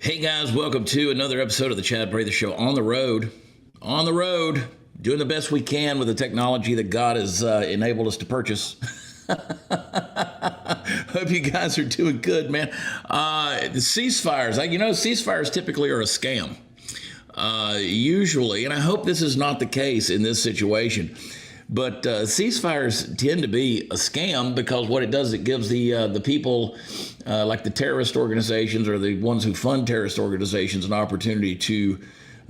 Hey guys, welcome to another episode of the Chad Prather Show. On the road, doing the best we can with the technology that God has enabled us to purchase. Hope you guys are doing good, man. The ceasefires, ceasefires typically are a scam. Usually, and I hope this is not the case in this situation, but ceasefires tend to be a scam because what it does, it gives the people like the terrorist organizations or the ones who fund terrorist organizations an opportunity to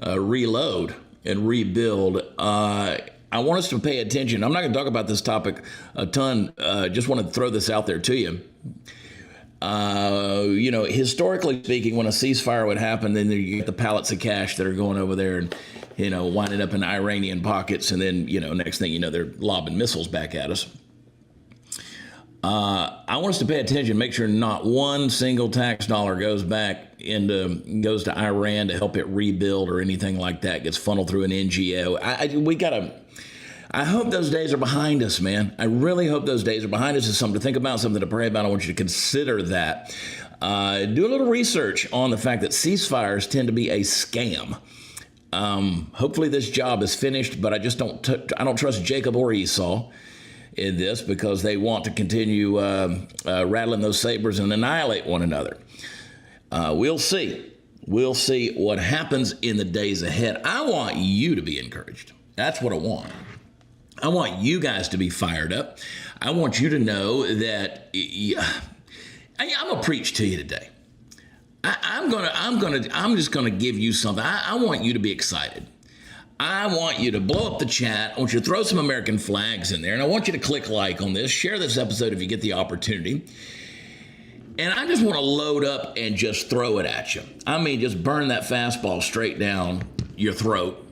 reload and rebuild. I want us to pay attention. I'm not going to talk about this topic a ton. Just want to throw this out there to you. Historically speaking, when a ceasefire would happen, then you get the pallets of cash that are going over there and, winding up in Iranian pockets. And then, next thing you know, they're lobbing missiles back at us. I want us to pay attention, make sure not one single tax dollar goes to Iran to help it rebuild or anything like that, gets funneled through an NGO. I hope those days are behind us, man. I really hope those days are behind us. It's something to think about, something to pray about. I want you to consider that. Do a little research on the fact that ceasefires tend to be a scam. Hopefully this job is finished, but I just don't trust Jacob or Esau in this because they want to continue rattling those sabers and annihilate one another. We'll see. We'll see what happens in the days ahead. I want you to be encouraged. That's what I want. I want you guys to be fired up. I want you to know that I'm gonna preach to you today. I'm just gonna give you something. I want you to be excited. I want you to blow up the chat. I want you to throw some American flags in there, and I want you to click like on this. Share this episode if you get the opportunity. And I just want to load up and just throw it at you. I mean, just burn that fastball straight down your throat.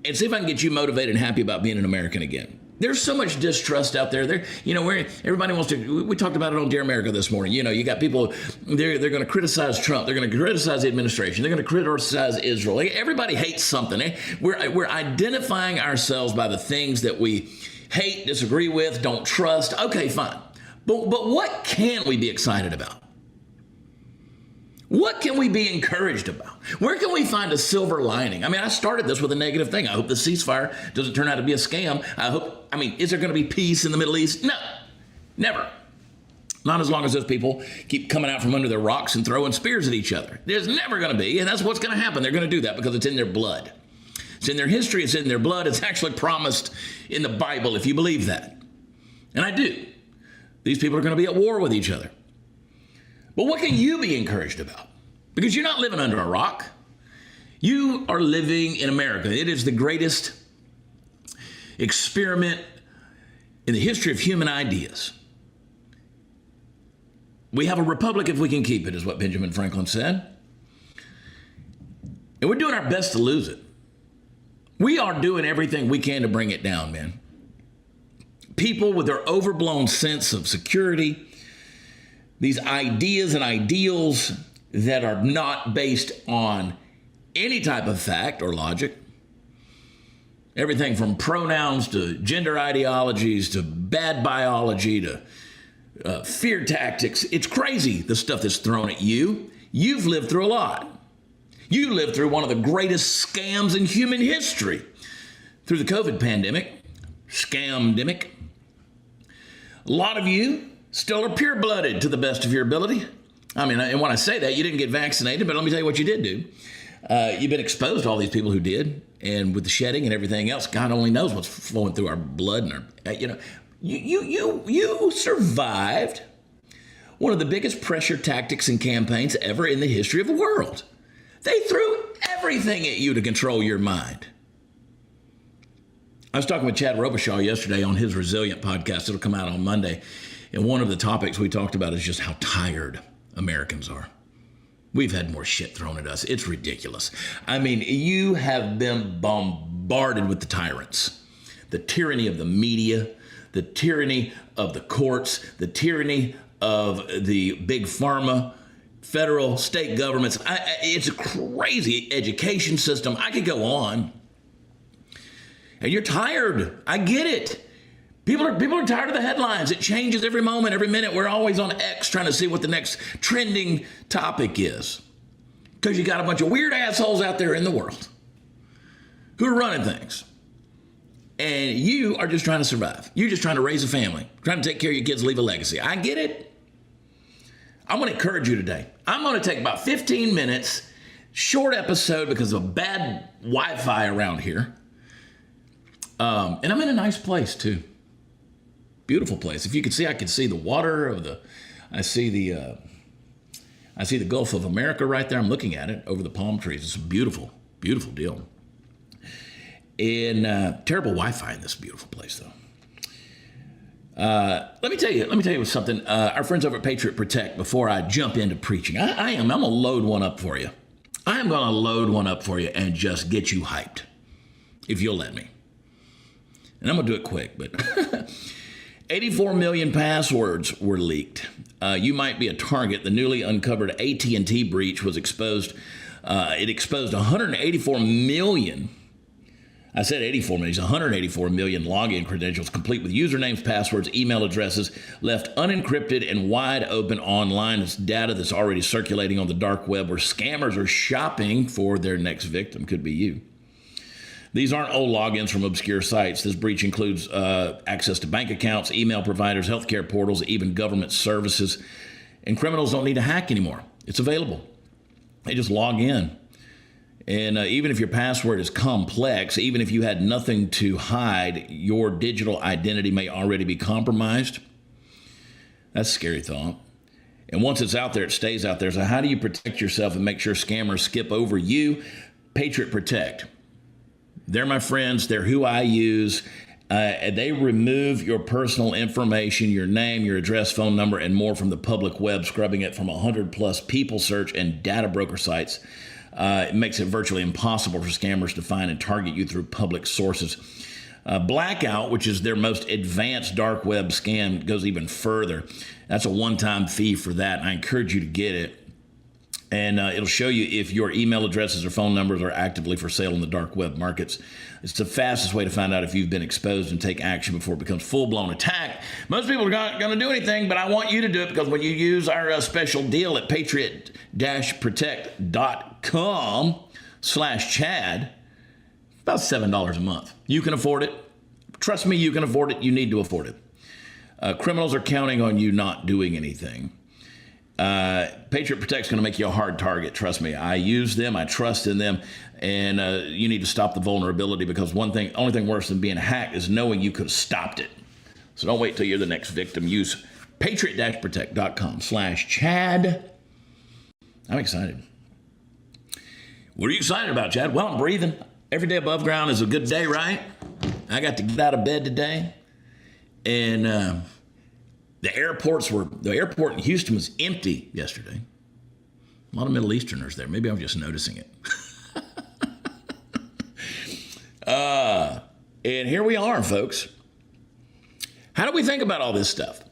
And see if I can get you motivated and happy about being an American again. There's so much distrust out there. Everybody wants to. We talked about it on Dear America this morning. You got people. They're going to criticize Trump. They're going to criticize the administration. They're going to criticize Israel. Everybody hates something. We're identifying ourselves by the things that we hate, disagree with, don't trust. Okay, fine. But what can we be excited about? What can we be encouraged about? Where can we find a silver lining? I mean, I started this with a negative thing. I hope the ceasefire doesn't turn out to be a scam. Is there going to be peace in the Middle East? No, never. Not as long as those people keep coming out from under their rocks and throwing spears at each other. There's never going to be, and that's what's going to happen. They're going to do that because it's in their blood. It's in their history. It's in their blood. It's actually promised in the Bible, if you believe that. And I do. These people are going to be at war with each other. But what can you be encouraged about? Because you're not living under a rock. You are living in America. It is the greatest experiment in the history of human ideas. We have a republic if we can keep it, is what Benjamin Franklin said. And we're doing our best to lose it. We are doing everything we can to bring it down, man. People with their overblown sense of security, these ideas and ideals that are not based on any type of fact or logic. Everything from pronouns to gender ideologies to bad biology to fear tactics. It's crazy, the stuff that's thrown at you. You've lived through a lot. You lived through one of the greatest scams in human history through the COVID pandemic, scamdemic. A lot of you still are pure-blooded to the best of your ability. I mean, and when I say that, you didn't get vaccinated, but let me tell you what you did do. You've been exposed to all these people who did, and with the shedding and everything else, God only knows what's flowing through our blood and our, you survived one of the biggest pressure tactics and campaigns ever in the history of the world. They threw everything at you to control your mind. I was talking with Chad Robichaud yesterday on his Resilient podcast. It'll come out on Monday. And one of the topics we talked about is just how tired Americans are. We've had more shit thrown at us. It's ridiculous. I mean, you have been bombarded with the tyrants, the tyranny of the media, the tyranny of the courts, the tyranny of the big pharma, federal, state governments. It's a crazy education system. I could go on. And you're tired. I get it. People are tired of the headlines. It changes every moment, every minute. We're always on X trying to see what the next trending topic is. Because you got a bunch of weird assholes out there in the world who are running things. And you are just trying to survive. You're just trying to raise a family, trying to take care of your kids, leave a legacy. I get it. I'm going to encourage you today. I'm going to take about 15 minutes, short episode because of a bad Wi-Fi around here. And I'm in a nice place too. Beautiful place. If you could see, I could see the water of I see the Gulf of America right there. I'm looking at it over the palm trees. It's a beautiful, beautiful deal. And terrible Wi-Fi in this beautiful place, though. Let me tell you something. Our friends over at Patriot Protect. Before I jump into preaching, I'm gonna load one up for you. I am gonna load one up for you and just get you hyped, if you'll let me. And I'm gonna do it quick, but 84 million passwords were leaked. You might be a target. The newly uncovered AT&T breach was exposed. It exposed 184 million. I said 84 million. It's 184 million login credentials, complete with usernames, passwords, email addresses, left unencrypted and wide open online. It's data that's already circulating on the dark web where scammers are shopping for their next victim. Could be you. These aren't old logins from obscure sites. This breach includes access to bank accounts, email providers, healthcare portals, even government services. And criminals don't need to hack anymore. It's available. They just log in. And even if your password is complex, even if you had nothing to hide, your digital identity may already be compromised. That's a scary thought. And once it's out there, it stays out there. So how do you protect yourself and make sure scammers skip over you? Patriot Protect. They're my friends. They're who I use. They remove your personal information, your name, your address, phone number, and more from the public web, scrubbing it from 100+ people search and data broker sites. It makes it virtually impossible for scammers to find and target you through public sources. Blackout, which is their most advanced dark web scam, goes even further. That's a one-time fee for that, and I encourage you to get it. And it'll show you if your email addresses or phone numbers are actively for sale in the dark web markets. It's the fastest way to find out if you've been exposed and take action before it becomes full-blown attack. Most people are not going to do anything, but I want you to do it because when you use our special deal at patriot-protect.com/Chad, about $7 a month. You can afford it. Trust me, you can afford it. You need to afford it. Criminals are counting on you not doing anything. Patriot Protect's going to make you a hard target. Trust me. I use them. I trust in them. And you need to stop the vulnerability because only thing worse than being hacked is knowing you could have stopped it. So don't wait till you're the next victim. Use patriot-protect.com/Chad. I'm excited. What are you excited about, Chad? Well, I'm breathing. Every day above ground is a good day, right? I got to get out of bed today. And the airport in Houston was empty yesterday. A lot of Middle Easterners there. Maybe I'm just noticing it. And here we are, folks. How do we think about all this stuff?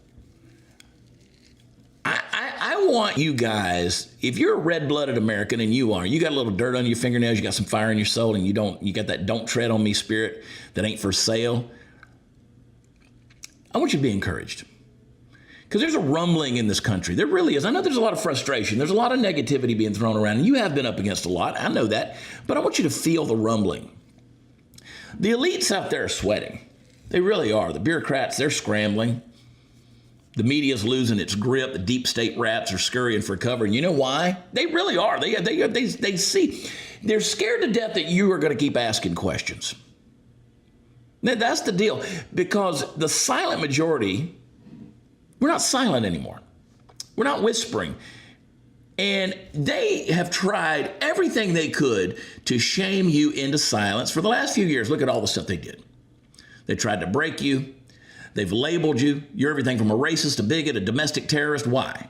I want you guys, if you're a red-blooded American, and you got a little dirt on your fingernails, you got some fire in your soul, and you got that don't tread on me spirit that ain't for sale, I want you to be encouraged. Because there's a rumbling in this country. There really is. I know there's a lot of frustration. There's a lot of negativity being thrown around, and you have been up against a lot. I know that. But I want you to feel the rumbling. The elites out there are sweating. They really are. The bureaucrats, they're scrambling. The media's losing its grip. The deep state rats are scurrying for cover. And you know why? They really are. They see. They're scared to death that you are going to keep asking questions. That's the deal. Because the silent majority, we're not silent anymore. We're not whispering. And they have tried everything they could to shame you into silence for the last few years. Look at all the stuff they did. They tried to break you. They've labeled you. You're everything from a racist, a bigot, a domestic terrorist. Why?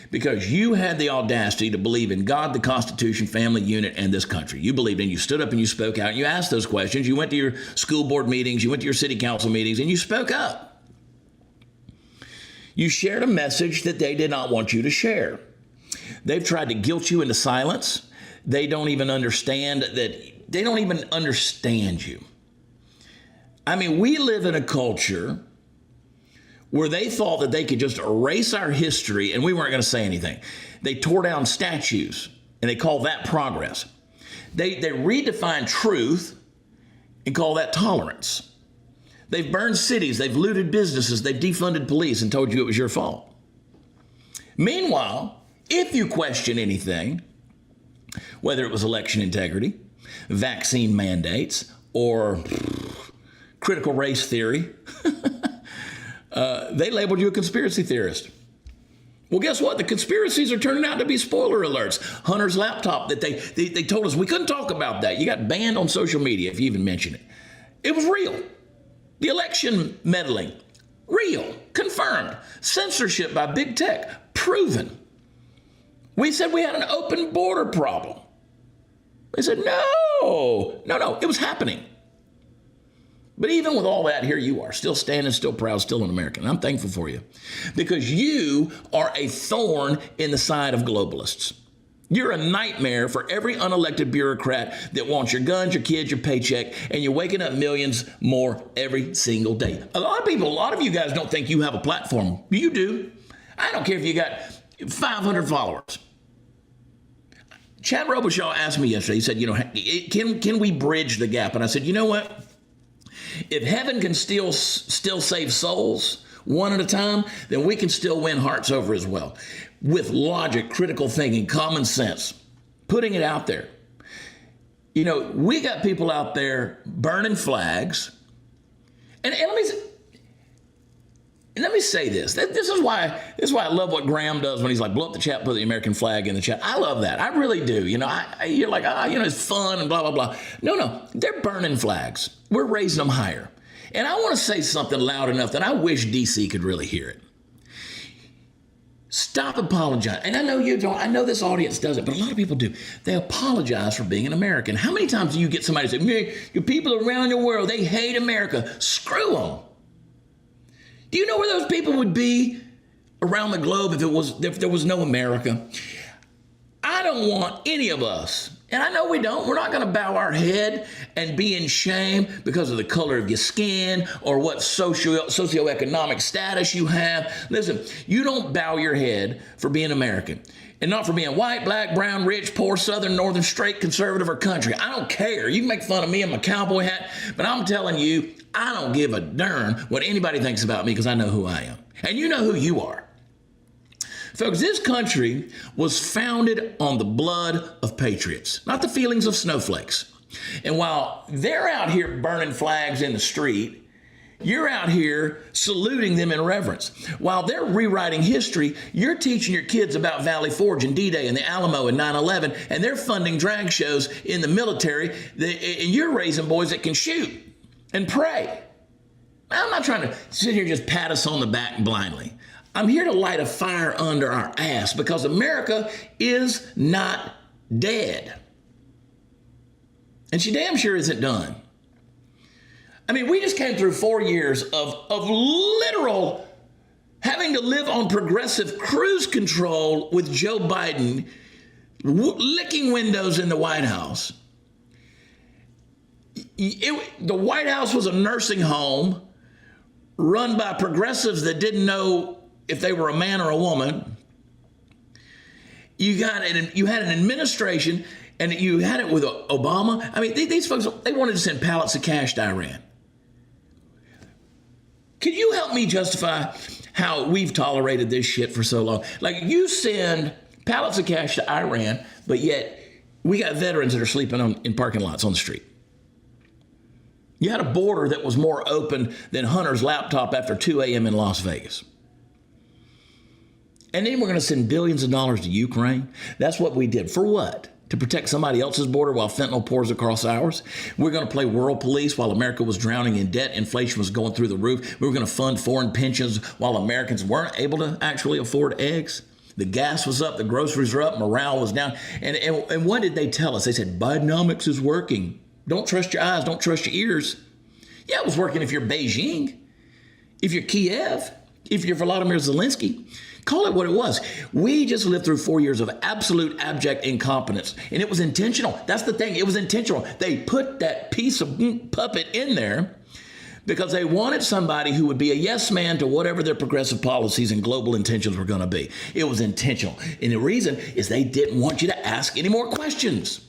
Because you had the audacity to believe in God, the Constitution, family unit, and this country. You believed in. You stood up and you spoke out. And you asked those questions. You went to your school board meetings. You went to your city council meetings, and you spoke up. You shared a message that they did not want you to share. They've tried to guilt you into silence. They don't even understand you. I mean, we live in a culture where they thought that they could just erase our history and we weren't going to say anything. They tore down statues and they called that progress. They redefined truth and call that tolerance. They've burned cities, they've looted businesses, they've defunded police and told you it was your fault. Meanwhile, if you question anything, whether it was election integrity, vaccine mandates, or critical race theory, they labeled you a conspiracy theorist. Well, guess what? The conspiracies are turning out to be spoiler alerts. Hunter's laptop that they told us we couldn't talk about that. You got banned on social media if you even mention it. It was real. The election meddling, real, confirmed. Censorship by big tech, proven. We said we had an open border problem. They said, no, it was happening. But even with all that, here you are, still standing, still proud, still an American. I'm thankful for you because you are a thorn in the side of globalists. You're a nightmare for every unelected bureaucrat that wants your guns, your kids, your paycheck, and you're waking up millions more every single day. A lot of you guys don't think you have a platform. You do. I don't care if you got 500 followers. Chad Robichaud asked me yesterday, he said, can we bridge the gap? And I said, you know what? If heaven can still save souls one at a time, then we can still win hearts over as well. With logic, critical thinking, common sense, putting it out there. We got people out there burning flags. And let me say this. This is why I love what Graham does when he's like, blow up the chat, put the American flag in the chat. I love that. I really do. You're like, it's fun and blah, blah, blah. No, they're burning flags. We're raising them higher. And I want to say something loud enough that I wish DC could really hear it. Stop apologizing. And I know you don't. I know this audience doesn't, but a lot of people do. They apologize for being an American. How many times do you get somebody to say, your people around the world, they hate America. Screw them. Do you know where those people would be around the globe if there was no America? I don't want any of us, and I know we don't, we're not going to bow our head and be in shame because of the color of your skin or what socioeconomic status you have. Listen, you don't bow your head for being American. And not for being white, black, brown, rich, poor, southern, northern, straight, conservative, or country. I don't care. You can make fun of me and my cowboy hat, but I'm telling you, I don't give a darn what anybody thinks about me because I know who I am. And you know who you are. Folks, this country was founded on the blood of patriots, not the feelings of snowflakes. And while they're out here burning flags in the street, you're out here saluting them in reverence. While they're rewriting history, you're teaching your kids about Valley Forge and D-Day and the Alamo and 9/11, and they're funding drag shows in the military, and you're raising boys that can shoot and pray. I'm not trying to sit here and just pat us on the back blindly. I'm here to light a fire under our ass because America is not dead. And she damn sure isn't done. I mean, we just came through 4 years of literal having to live on progressive cruise control with Joe Biden licking windows in the White House. The White House was a nursing home run by progressives that didn't know if they were a man or a woman. You had an administration, and you had it with Obama. I mean, these folks, they wanted to send pallets of cash to Iran. Can you help me justify how we've tolerated this shit for so long? Like, you send pallets of cash to Iran, but yet we got veterans that are sleeping in parking lots on the street. You had a border that was more open than Hunter's laptop after 2 a.m. in Las Vegas. And then we're going to send billions of dollars to Ukraine. That's what we did. For what? To protect somebody else's border while fentanyl pours across ours? We're going to play world police while America was drowning in debt. Inflation was going through the roof. We were going to fund foreign pensions while Americans weren't able to actually afford eggs. The gas was up. The groceries were up. Morale was down. And what did they tell us? They said, Bidenomics is working. Don't trust your eyes. Don't trust your ears. Yeah, it was working if you're Beijing, if you're Kiev, if you're Volodymyr Zelensky. Call it what it was. We just lived through 4 years of absolute abject incompetence, and it was intentional. That's the thing. It was intentional. They put that piece of puppet in there because they wanted somebody who would be a yes man to whatever their progressive policies and global intentions were going to be. It was intentional. And the reason is they didn't want you to ask any more questions.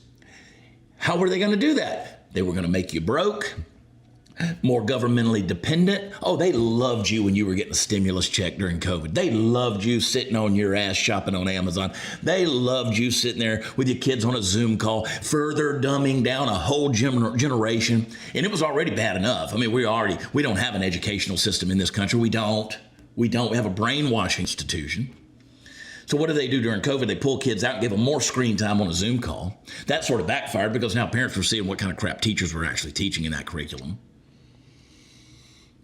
How were they going to do that? They were going to make you broke, more governmentally dependent. Oh, they loved you when you were getting a stimulus check during COVID. They loved you sitting on your ass shopping on Amazon. They loved you sitting there with your kids on a Zoom call, further dumbing down a whole generation. And it was already bad enough. I mean, we don't have an educational system in this country. We don't. We have a brainwashing institution. So what do they do during COVID? They pull kids out and give them more screen time on a Zoom call. That sort of backfired because now parents were seeing what kind of crap teachers were actually teaching in that curriculum.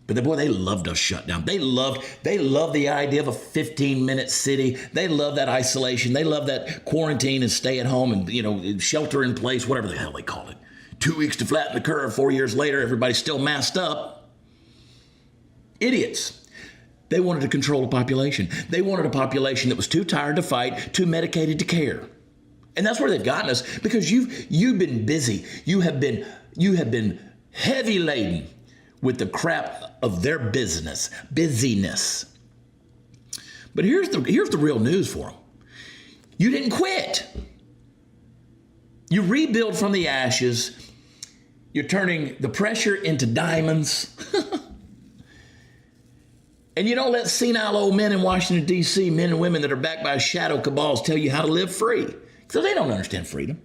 But they loved us shut down. They loved the idea of a 15-minute city. They love that isolation. They love that quarantine and stay at home and, shelter in place, whatever the hell they call it. 2 weeks to flatten the curve. 4 years later, everybody's still masked up. Idiots. They wanted to control a population. They wanted a population that was too tired to fight, too medicated to care. And that's where they've gotten us, because you've been busy. You have been heavy laden with the crap of their busyness. But here's the real news for them. You didn't quit. You rebuild from the ashes. You're turning the pressure into diamonds. And you don't let senile old men in Washington, D.C., men and women that are backed by shadow cabals, tell you how to live free. Because they don't understand freedom.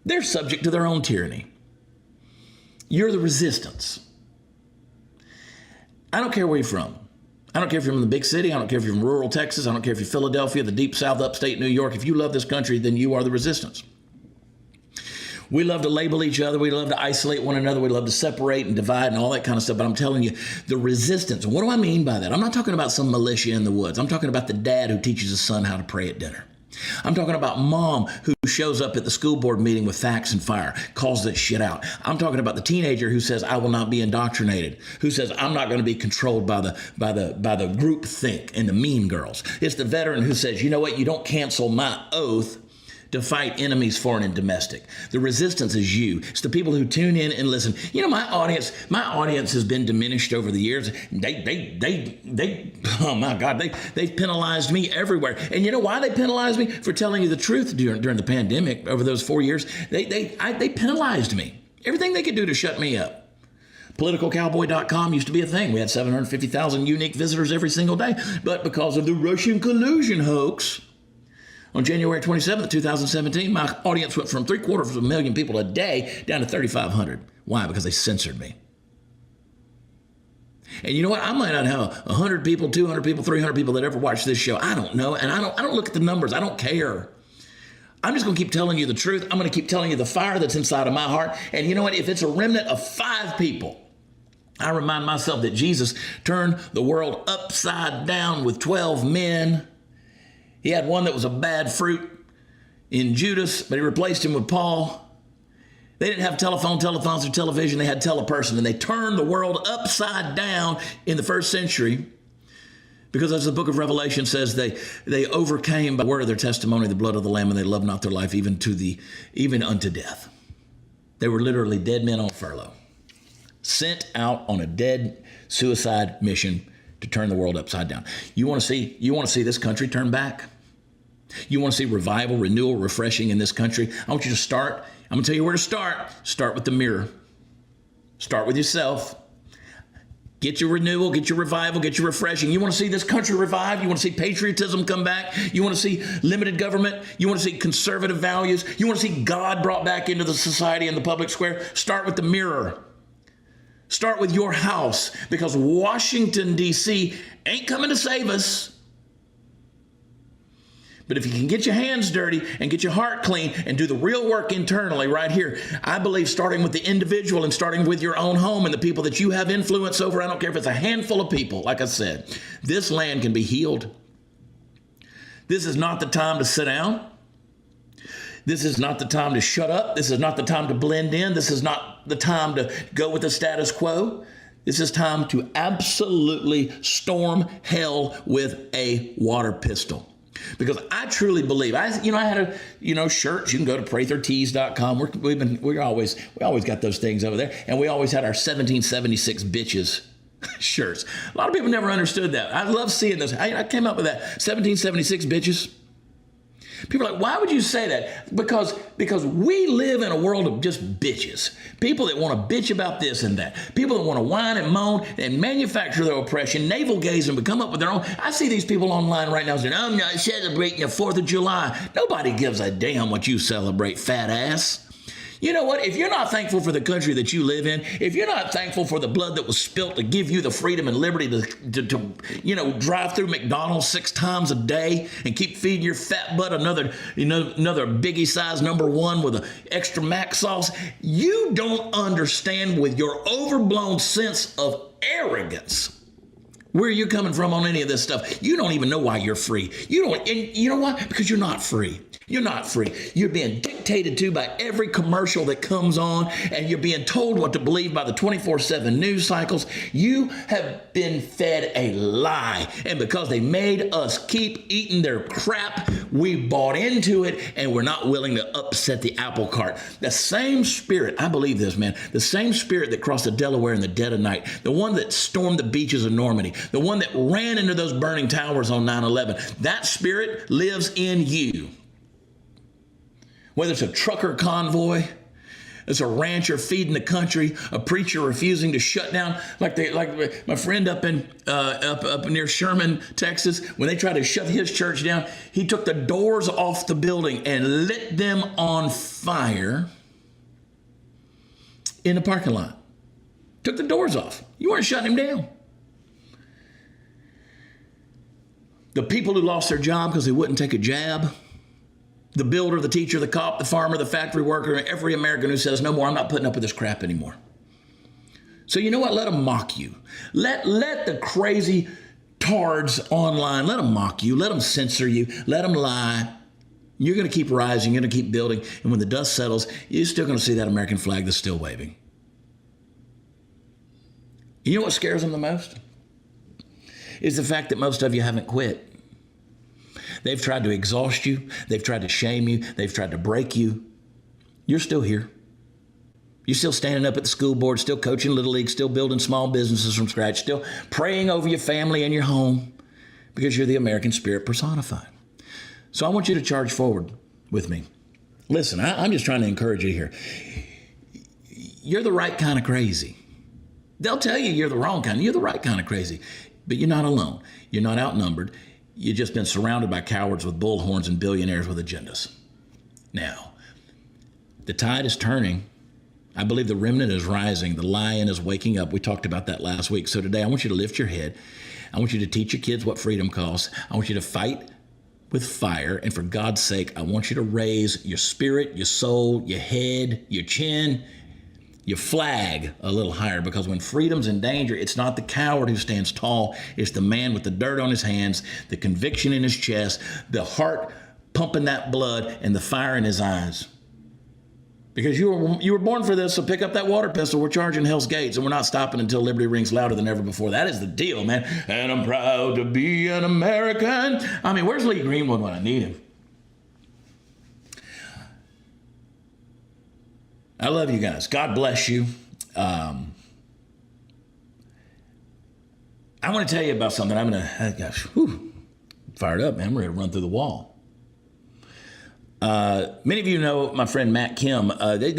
They're subject to their own tyranny. You're the resistance. I don't care where you're from. I don't care if you're from the big city. I don't care if you're from rural Texas. I don't care if you're Philadelphia, the deep south, upstate New York. If you love this country, then you are the resistance. We love to label each other. We love to isolate one another. We love to separate and divide and all that kind of stuff. But I'm telling you, the resistance, what do I mean by that? I'm not talking about some militia in the woods. I'm talking about the dad who teaches his son how to pray at dinner. I'm talking about mom who shows up at the school board meeting with facts and fire, calls this shit out. I'm talking about the teenager who says, I will not be indoctrinated, who says, I'm not going to be controlled by the group think and the mean girls. It's the veteran who says, you know what, you don't cancel my oath to fight enemies, foreign and domestic. The resistance is you. It's the people who tune in and listen. My audience has been diminished over the years. Oh my God, they've penalized me everywhere. And you know why they penalized me? For telling you the truth during the pandemic over those 4 years. They penalized me. Everything they could do to shut me up. PoliticalCowboy.com used to be a thing. We had 750,000 unique visitors every single day. But because of the Russian collusion hoax, on January 27th, 2017, my audience went from 750,000 people a day down to 3,500. Why? Because they censored me. And you know what? I might not have 100 people, 200 people, 300 people that ever watch this show. I don't know. And I don't look at the numbers. I don't care. I'm just going to keep telling you the truth. I'm going to keep telling you the fire that's inside of my heart. And you know what? If it's a remnant of 5 people, I remind myself that Jesus turned the world upside down with 12 men. He had one that was a bad fruit in Judas, but he replaced him with Paul. They didn't have telephones or television. They had teleperson, and they turned the world upside down in the first century because, as the book of Revelation says, they overcame by the word of their testimony, the blood of the Lamb, and they loved not their life even unto death. They were literally dead men on furlough, sent out on a dead suicide mission to turn the world upside down. You want to see this country turn back? You want to see revival, renewal, refreshing in this country? I want you to start. I'm going to tell you where to start. Start with the mirror. Start with yourself. Get your renewal, get your revival, get your refreshing. You want to see this country revived? You want to see patriotism come back? You want to see limited government? You want to see conservative values? You want to see God brought back into the society and the public square? Start with the mirror. Start with your house, because Washington, D.C. ain't coming to save us. But if you can get your hands dirty and get your heart clean and do the real work internally right here, I believe starting with the individual and starting with your own home and the people that you have influence over, I don't care if it's a handful of people, like I said, this land can be healed. This is not the time to sit down. This is not the time to shut up. This is not the time to blend in. This is not the time to go with the status quo. This is time to absolutely storm hell with a water pistol. Because I truly believe, I had a, shirts. You can go to prathertees.com. We always got those things over there. And we always had our 1776 bitches shirts. A lot of people never understood that. I love seeing this. I came up with that, 1776 bitches. People are like, why would you say that? Because we live in a world of just bitches. People that want to bitch about this and that. People that want to whine and moan and manufacture their oppression, navel gaze and come up with their own. I see these people online right now saying, I'm not celebrating the 4th of July. Nobody gives a damn what you celebrate, fat ass. You know what? If you're not thankful for the country that you live in, if you're not thankful for the blood that was spilt to give you the freedom and liberty to drive through McDonald's 6 times a day and keep feeding your fat butt another biggie size #1 with an extra mac sauce, you don't understand with your overblown sense of arrogance where you're coming from on any of this stuff. You don't even know why you're free. And you know why? Because you're not free. You're not free. You're being dictated to by every commercial that comes on, and you're being told what to believe by the 24/7 news cycles. You have been fed a lie, and because they made us keep eating their crap, we bought into it, and we're not willing to upset the apple cart. The same spirit, I believe this, man, the same spirit that crossed the Delaware in the dead of night, the one that stormed the beaches of Normandy, the one that ran into those burning towers on 9/11, that spirit lives in you. Whether it's a trucker convoy, it's a rancher feeding the country, a preacher refusing to shut down, like my friend up near Sherman, Texas, when they tried to shut his church down, he took the doors off the building and lit them on fire in the parking lot. Took the doors off. You weren't shutting him down. The people who lost their job because they wouldn't take a jab. The builder, the teacher, the cop, the farmer, the factory worker, every American who says, no more, I'm not putting up with this crap anymore. So you know what? Let them mock you. Let the crazy tards online, let them mock you. Let them censor you. Let them lie. You're going to keep rising. You're going to keep building. And when the dust settles, you're still going to see that American flag that's still waving. You know what scares them the most? Is the fact that most of you haven't quit. They've tried to exhaust you. They've tried to shame you. They've tried to break you. You're still here. You're still standing up at the school board, still coaching Little League, still building small businesses from scratch, still praying over your family and your home because you're the American spirit personified. So I want you to charge forward with me. Listen, I'm just trying to encourage you here. You're the right kind of crazy. They'll tell you you're the wrong kind. You're the right kind of crazy. But you're not alone. You're not outnumbered. You've just been surrounded by cowards with bullhorns and billionaires with agendas. Now, the tide is turning. I believe the remnant is rising. The lion is waking up. We talked about that last week. So today I want you to lift your head. I want you to teach your kids what freedom costs. I want you to fight with fire. And for God's sake, I want you to raise your spirit, your soul, your head, your chin, your flag a little higher, because when freedom's in danger, it's not the coward who stands tall. It's the man with the dirt on his hands, the conviction in his chest, the heart pumping that blood, and the fire in his eyes. Because you were born for this, so pick up that water pistol. We're charging Hell's Gates, and we're not stopping until liberty rings louder than ever before. That is the deal, man. And I'm proud to be an American. I mean, where's Lee Greenwood when I need him? I love you guys. God bless you. I want to tell you about something. Fired up, man. I'm ready to run through the wall. Many of you know my friend Matt Kim. They've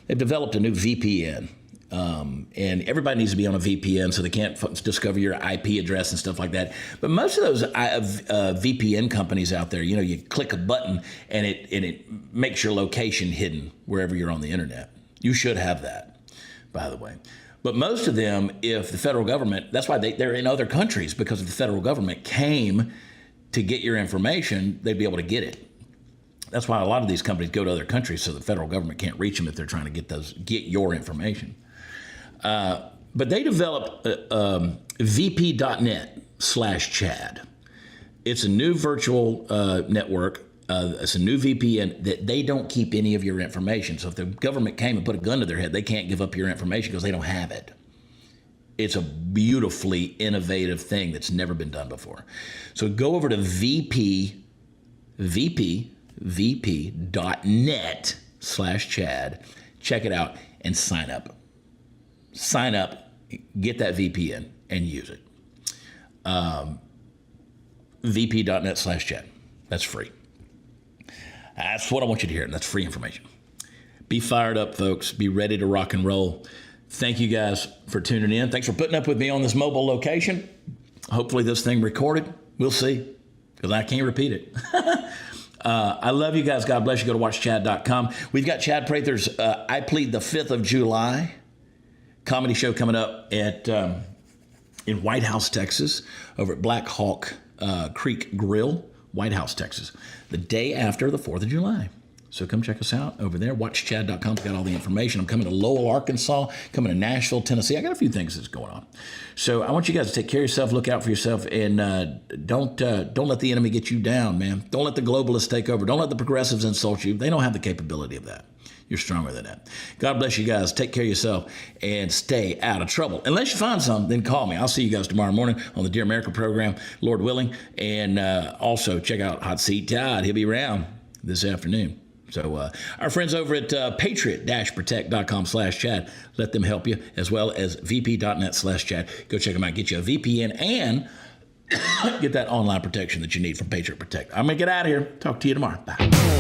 developed a new VPN. And everybody needs to be on a VPN so they can't discover your IP address and stuff like that. But most of those VPN companies out there, you click a button and it makes your location hidden wherever you're on the internet. You should have that, by the way. But most of them, if the federal government, that's why they're in other countries, because if the federal government came to get your information, they'd be able to get it. That's why a lot of these companies go to other countries, so the federal government can't reach them if they're trying to get your information. But they developed vp.net/Chad. It's a new virtual network. It's a new VPN that they don't keep any of your information. So if the government came and put a gun to their head, they can't give up your information because they don't have it. It's a beautifully innovative thing that's never been done before. So go over to vp.net/Chad. Check it out and sign up. Sign up, get that VPN, and use it. vp.net/Chad. That's free. That's what I want you to hear. That's free information. Be fired up, folks. Be ready to rock and roll. Thank you guys for tuning in. Thanks for putting up with me on this mobile location. Hopefully this thing recorded. We'll see, because I can't repeat it. I love you guys. God bless you. Go to watchchad.com. We've got Chad Prather's I Plead the 5th of July comedy show coming up at in White House, Texas, over at Black Hawk Creek Grill, White House, Texas, the day after the 4th of July. So come check us out over there. WatchChad.com. Got all the information. I'm coming to Lowell, Arkansas, coming to Nashville, Tennessee. I got a few things that's going on. So I want you guys to take care of yourself, look out for yourself, and don't let the enemy get you down, man. Don't let the globalists take over. Don't let the progressives insult you. They don't have the capability of that. You're stronger than that. God bless you guys. Take care of yourself and stay out of trouble. Unless you find some, then call me. I'll see you guys tomorrow morning on the Dear America program, Lord willing. And also check out Hot Seat Todd. He'll be around this afternoon. So our friends over at patriot-protect.com/Chad, let them help you, as well as vp.net/Chad. Go check them out. Get you a VPN and get that online protection that you need from Patriot Protect. I'm going to get out of here. Talk to you tomorrow. Bye.